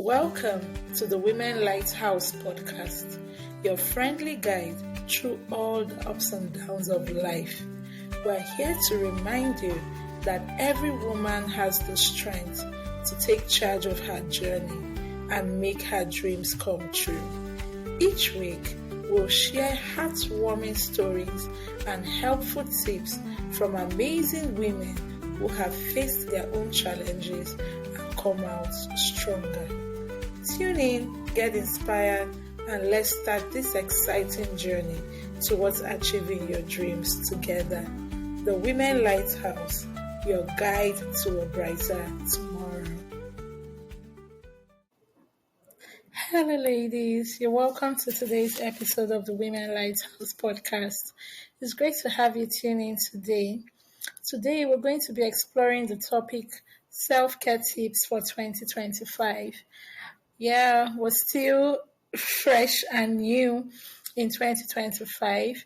Welcome to the Women Lighthouse podcast, your friendly guide through all the ups and downs of life. We're here to remind you that every woman has the strength to take charge of her journey and make her dreams come true. Each week, we'll share heartwarming stories and helpful tips from amazing women who have faced their own challenges and come out stronger. Tune in, get inspired, and let's start this exciting journey towards achieving your dreams together. The Women Lighthouse, your guide to a brighter tomorrow. Hello ladies, you're welcome to today's episode of the Women Lighthouse podcast. It's great to have you tune in today. Today we're going to be exploring the topic self-care tips for 2025. Yeah, we're still fresh and new in 2025,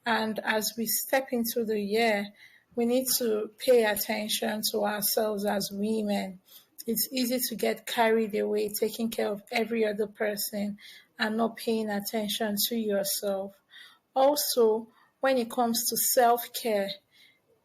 and as we step into the year, we need to pay attention to ourselves as women. It's easy to get carried away taking care of every other person and not paying attention to yourself. Also, when it comes to self-care,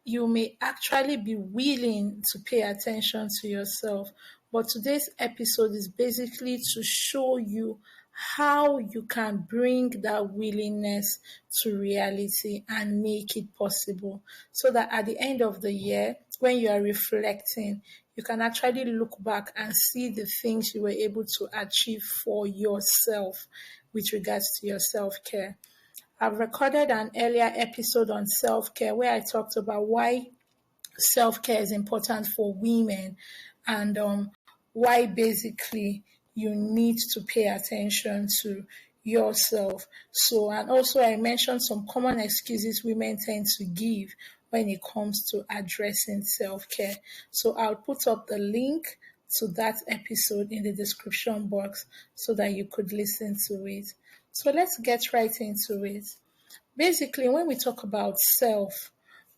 you may actually be willing to pay attention to yourself. But today's episode is basically to show you how you can bring that willingness to reality and make it possible, so that at the end of the year, when you are reflecting, you can actually look back and see the things you were able to achieve for yourself with regards to your self-care. I've recorded an earlier episode on self-care where I talked about why self-care is important for women and why basically you need to pay attention to yourself. So, and also I mentioned some common excuses women tend to give when it comes to addressing self-care. So I'll put up the link to that episode in the description box so that you could listen to it. So let's get right into it. Basically, when we talk about self,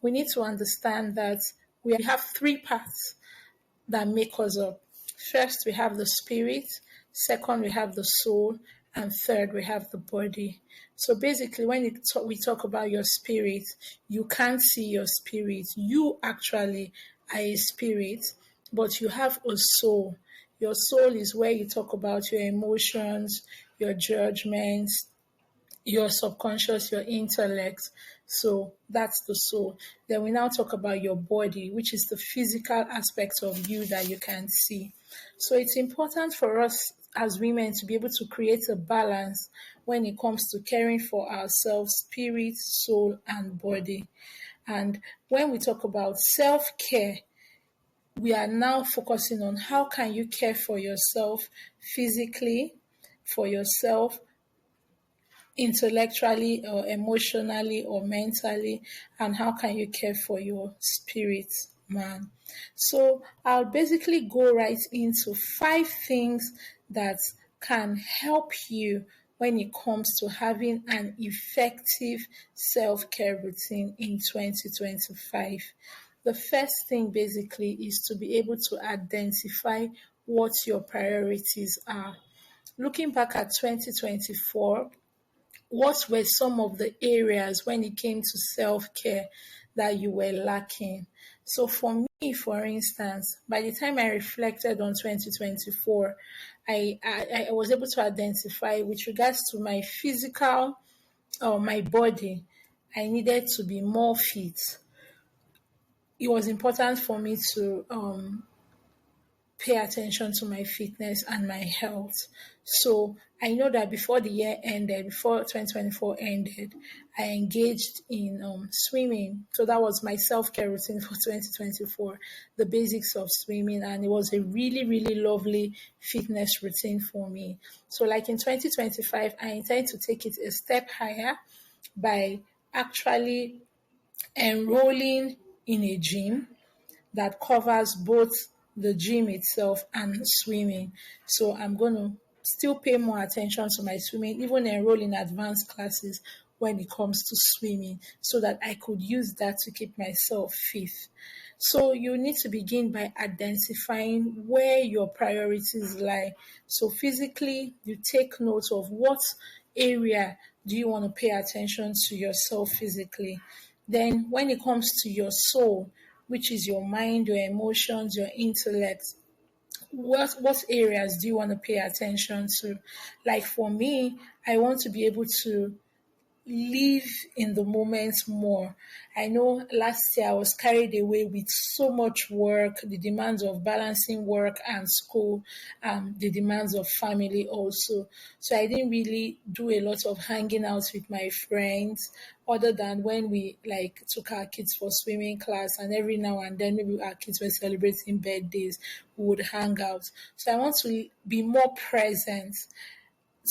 we need to understand that we have three parts that make us up. First, we have the spirit. Second, we have the soul. And third, we have the body. So basically, when we talk about your spirit, you can't see your spirit. You actually are a spirit, but you have a soul. Your soul is where you talk about your emotions, your judgments, your subconscious, your intellect. So that's the soul. Then we now talk about your body, which is the physical aspect of you that you can see. So it's important for us as women to be able to create a balance when it comes to caring for ourselves, spirit, soul, and body. And when we talk about self-care, we are now focusing on how can you care for yourself physically, for yourself intellectually or emotionally or mentally, and how can you care for your spirit, man. So I'll basically go right into 5 things that can help you when it comes to having an effective self-care routine in 2025. The first thing basically is to be able to identify what your priorities are. Looking back at 2024, what were some of the areas when it came to self-care that you were lacking? So for me, for instance, by the time I reflected on 2024, I was able to identify with regards to my physical or my body, I needed to be more fit. It was important for me to pay attention to my fitness and my health. So I know that before the year ended, before 2024 ended, I engaged in swimming. So that was my self-care routine for 2024, the basics of swimming. And it was a really, really lovely fitness routine for me. So like in 2025, I intend to take it a step higher by actually enrolling in a gym that covers both the gym itself and swimming. So I'm going to still pay more attention to my swimming, even enroll in advanced classes when it comes to swimming, so that I could use that to keep myself fit. So you need to begin by identifying where your priorities lie. So physically, you take note of what area do you want to pay attention to yourself physically. Then when it comes to your soul, which is your mind, your emotions, your intellect, what areas do you want to pay attention to? Like for me, I want to be able to live in the moment more. I know last year I was carried away with so much work, the demands of balancing work and school, the demands of family also. So I didn't really do a lot of hanging out with my friends other than when we like took our kids for swimming class, and every now and then maybe our kids were celebrating birthdays, we would hang out. So I want to be more present,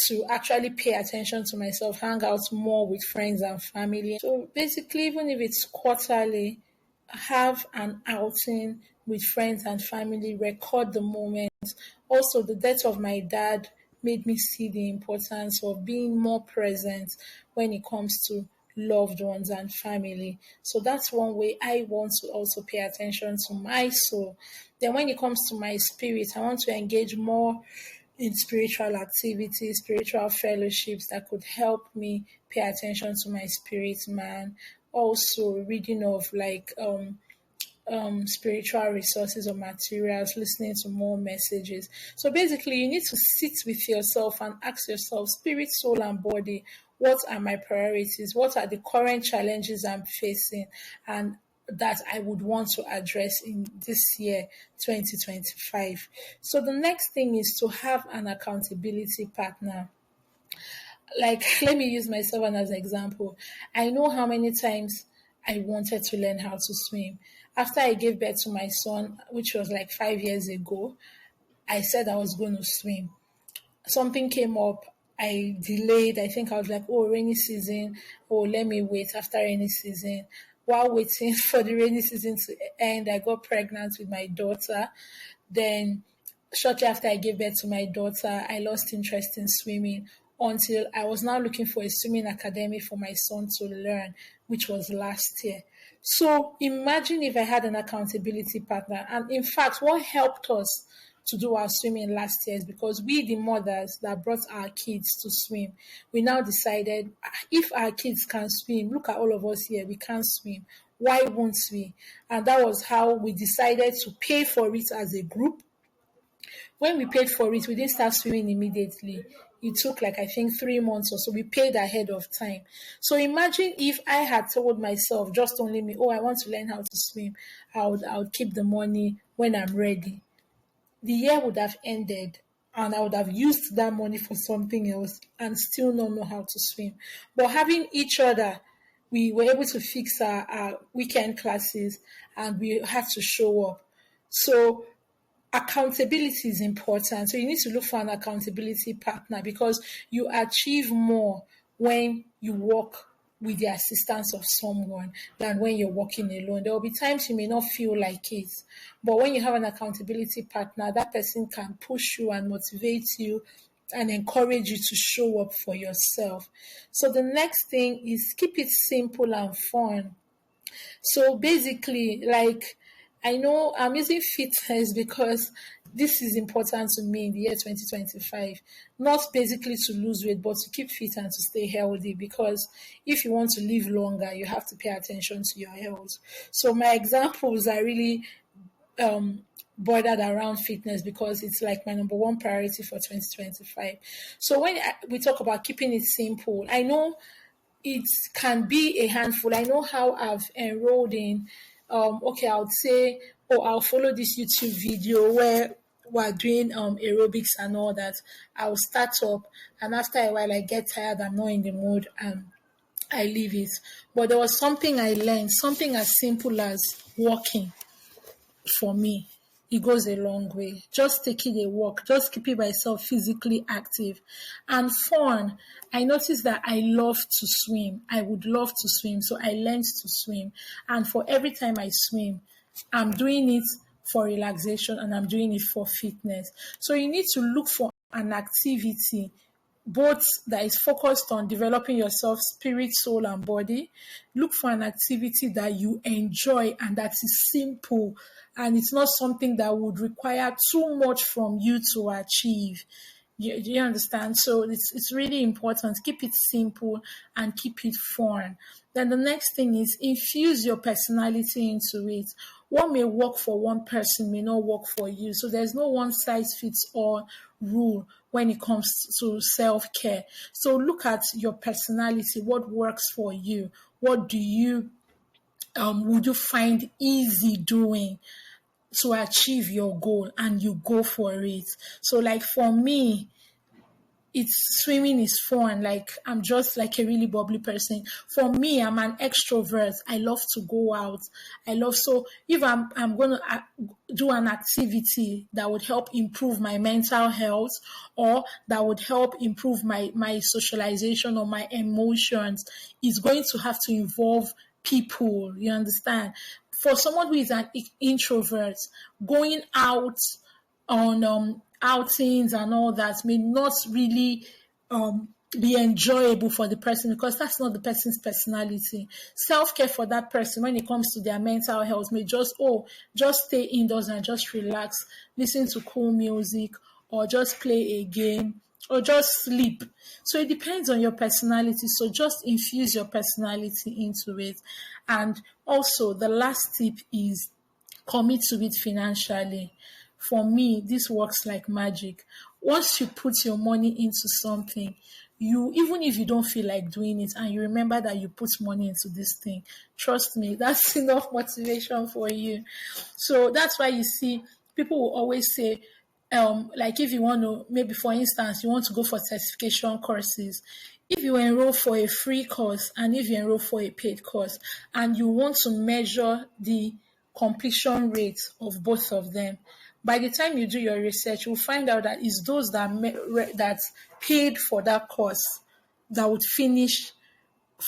to actually pay attention to myself, hang out more with friends and family. So basically, even if it's quarterly, have an outing with friends and family, record the moment. Also, the death of my dad made me see the importance of being more present when it comes to loved ones and family. So that's one way I want to also pay attention to my soul. Then, when it comes to my spirit, I want to engage more in spiritual activities, spiritual fellowships that could help me pay attention to my spirit man. Also, reading of like spiritual resources or materials, listening to more messages. So basically, you need to sit with yourself and ask yourself, spirit, soul, and body, what are my priorities? What are the current challenges I'm facing? And that I would want to address in this year, 2025. So the next thing is to have an accountability partner. Like, let me use myself as an example. I know how many times I wanted to learn how to swim. After I gave birth to my son, which was like 5 years ago, I said I was going to swim. Something came up. I delayed. I think I was like, oh, rainy season. Oh, let me wait after rainy season. While waiting for the rainy season to end, I got pregnant with my daughter. Then, shortly after I gave birth to my daughter, I lost interest in swimming until I was now looking for a swimming academy for my son to learn, which was last year. So imagine if I had an accountability partner. And in fact, what helped us to do our swimming last year is because we, the mothers that brought our kids to swim, we now decided, if our kids can swim, look at all of us here, we can't swim. Why won't we? And that was how we decided to pay for it as a group. When we paid for it, we didn't start swimming immediately. It took like, I think, 3 months or so. We paid ahead of time. So imagine if I had told myself, just only me, oh, I want to learn how to swim. I would keep the money when I'm ready. The year would have ended and I would have used that money for something else and still not know how to swim. But having each other, we were able to fix our weekend classes and we had to show up. So accountability is important. So you need to look for an accountability partner because you achieve more when you work with the assistance of someone than when you're working alone. There will be times you may not feel like it, but when you have an accountability partner, that person can push you and motivate you and encourage you to show up for yourself. So the next thing is keep it simple and fun. So basically, like, I know I'm using fitness because this is important to me in the year 2025. Not basically to lose weight, but to keep fit and to stay healthy. Because if you want to live longer, you have to pay attention to your health. So my examples are really bordered around fitness because it's like my number one priority for 2025. So when we talk about keeping it simple, I know it can be a handful. I know how I've enrolled in, okay, I would say, oh, I'll follow this YouTube video where we're doing aerobics and all that. I'll start up, and after a while, I get tired, I'm not in the mood, and I leave it. But there was something I learned, something as simple as walking for me. It goes a long way. Just taking a walk, just keeping myself physically active and fun. I noticed that I love to swim. I would love to swim. So I learned to swim. And for every time I swim, I'm doing it for relaxation and I'm doing it for fitness. So you need to look for an activity both that is focused on developing yourself, spirit, soul, and body. Look for an activity that you enjoy and that is simple, and it's not something that would require too much from you to achieve. Do you understand? So it's really important. Keep it simple and keep it fun. Then the next thing is infuse your personality into it. What may work for one person may not work for you. So there's no one size fits all rule when it comes to self-care. So look at your personality. What works for you? What do you would you find easy doing to achieve your goal, and you go for it? So like for me, swimming is fun. Like I'm just like a really bubbly person. For me, I'm an extrovert. I love to go out. So if I'm going to do an activity that would help improve my mental health, or that would help improve my socialization or my emotions, it's going to have to involve people. You understand? For someone who is an introvert, going out on outings and all that may not really be enjoyable for the person, because that's not the person's personality. Self-care for that person when it comes to their mental health may just stay indoors and just relax, listen to cool music, or just play a game, or just sleep. So it depends on your personality. So just infuse your personality into it. And also the last tip is commit to it financially. For me, this works like magic. Once you put your money into something, even if you don't feel like doing it and you remember that you put money into this thing, trust me, that's enough motivation for you. So that's why you see people will always say, like if you want to, maybe for instance, you want to go for certification courses. If you enroll for a free course and if you enroll for a paid course, and you want to measure the completion rate of both of them, by the time you do your research, you'll find out that it's those that paid for that course that would finish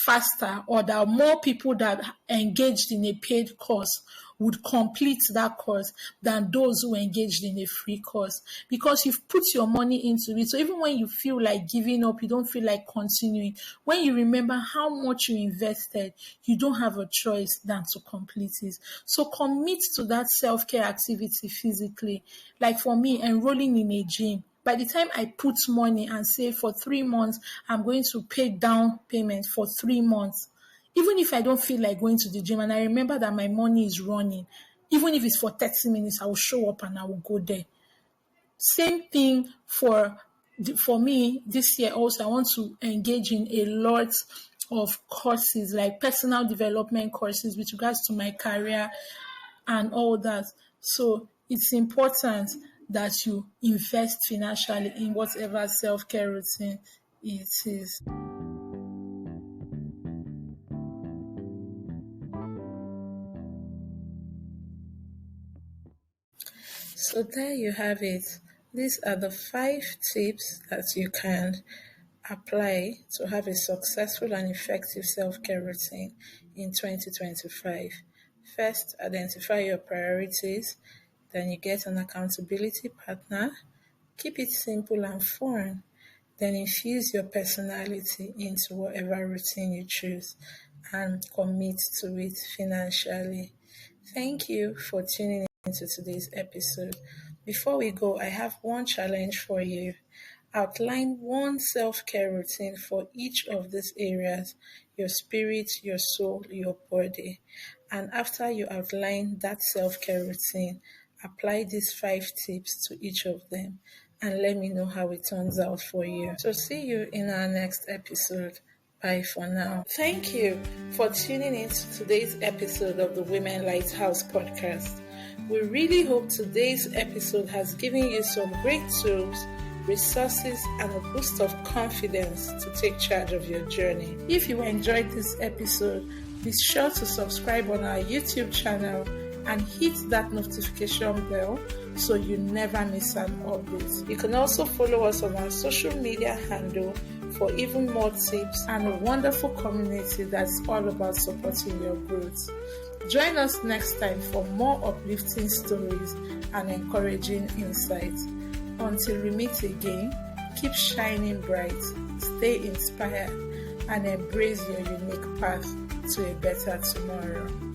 faster, or that more people that engaged in a paid course would complete that course than those who engaged in a free course, because you've put your money into it. So even when you feel like giving up, you don't feel like continuing, when you remember how much you invested, you don't have a choice than to complete it. So commit to that self-care activity physically. Like for me, enrolling in a gym, by the time I put money and say for 3 months, I'm going to pay down payment for 3 months, even if I don't feel like going to the gym and I remember that my money is running, even if it's for 30 minutes, I will show up and I will go there. Same thing for me this year also. I want to engage in a lot of courses, like personal development courses with regards to my career and all that. So it's important that you invest financially in whatever self-care routine it is. So there you have it. These are the 5 tips that you can apply to have a successful and effective self-care routine in 2025. First, identify your priorities. Then you get an accountability partner. Keep it simple and fun. Then infuse your personality into whatever routine you choose and commit to it financially. Thank you for tuning into today's episode. Before we go, I have one challenge for you. Outline one self-care routine for each of these areas: your spirit, your soul, your body. And after you outline that self-care routine, apply these 5 tips to each of them and let me know how it turns out for you. So see you in our next episode. Bye for now. Thank you for tuning in to today's episode of the Women Lighthouse podcast. We really hope today's episode has given you some great tools, resources, and a boost of confidence to take charge of your journey. If you enjoyed this episode, be sure to subscribe on our YouTube channel and hit that notification bell so you never miss an update. You can also follow us on our social media handle for even more tips and a wonderful community that's all about supporting your growth. Join us next time for more uplifting stories and encouraging insights. Until we meet again, Keep shining bright, stay inspired, and embrace your unique path to a better tomorrow.